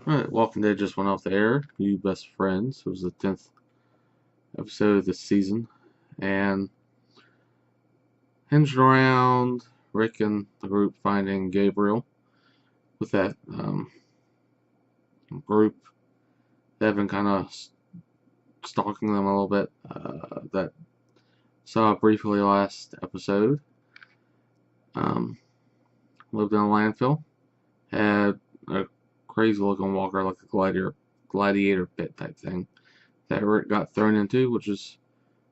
Alright, Walking Dead just went off the air. You Best Friends. It was the 10th episode of this season. And hinged around Rick and the group finding Gabriel. With that group, they've been kind of stalking them a little bit. That saw briefly last episode. Lived in a landfill. Had a crazy looking walker like a gladiator pit type thing that Rick got thrown into, which is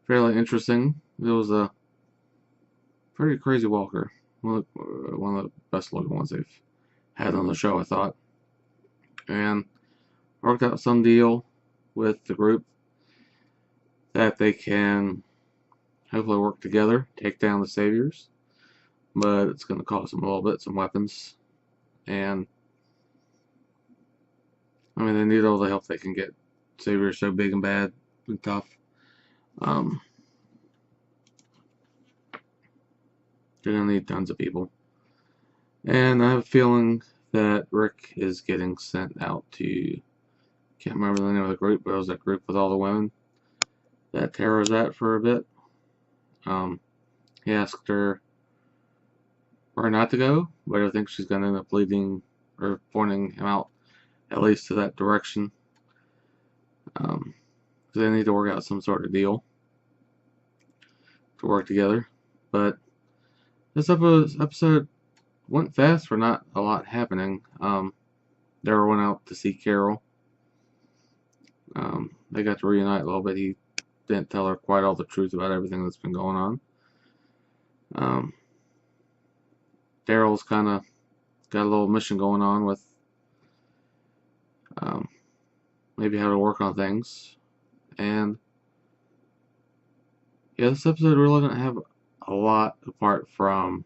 fairly interesting. It was a pretty crazy walker. One of the best looking ones they've had on the show, I thought. And worked out some deal with the group that they can hopefully work together, take down the Saviors. But it's going to cost them a little bit, some weapons. And I mean, they need all the help they can get. Saviors so big and bad and tough. They're going to need tons of people. And I have a feeling that Rick is getting sent out to, can't remember the name of the group, but it was that group with all the women that Tara was at for a bit. He asked her where not to go, but I think she's going to end up leading or pointing him out at least to that direction. They need to work out some sort of deal to work together. But this episode went fast for not a lot happening. Daryl went out to see Carol. They got to reunite a little bit. He didn't tell her quite all the truth about everything that's been going on. Daryl's kind of got a little mission going on with maybe how to work on things. And yeah, this episode really didn't have a lot apart from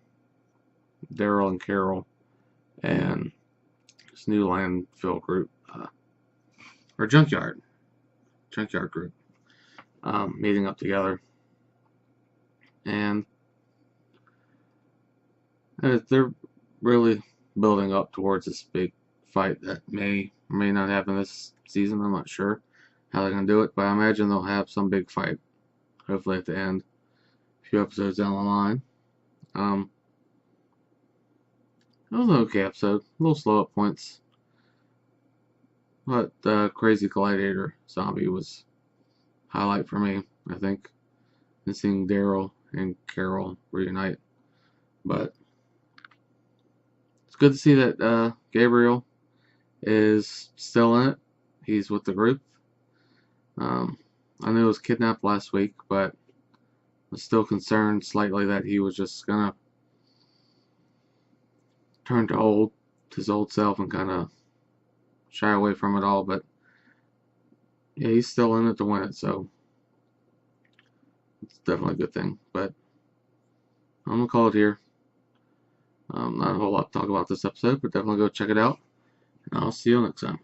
Daryl and Carol and this new landfill group, or junkyard group, meeting up together. And they're really building up towards this big fight that may or may not happen this season. I'm not sure how they're going to do it, but I imagine they'll have some big fight, hopefully at the end, a few episodes down the line. It was an okay episode, a little slow at points, but the crazy gladiator zombie was highlight for me, I think, and seeing Daryl and Carol reunite. But it's good to see that Gabriel is still in it. He's with the group. I knew he was kidnapped last week, but I was still concerned slightly that he was just gonna turn to his old self and kind of shy away from it all. But yeah, he's still in it to win it, so it's definitely a good thing. But I'm gonna call it here. Not a whole lot to talk about this episode, but definitely go check it out. And I'll see you next time.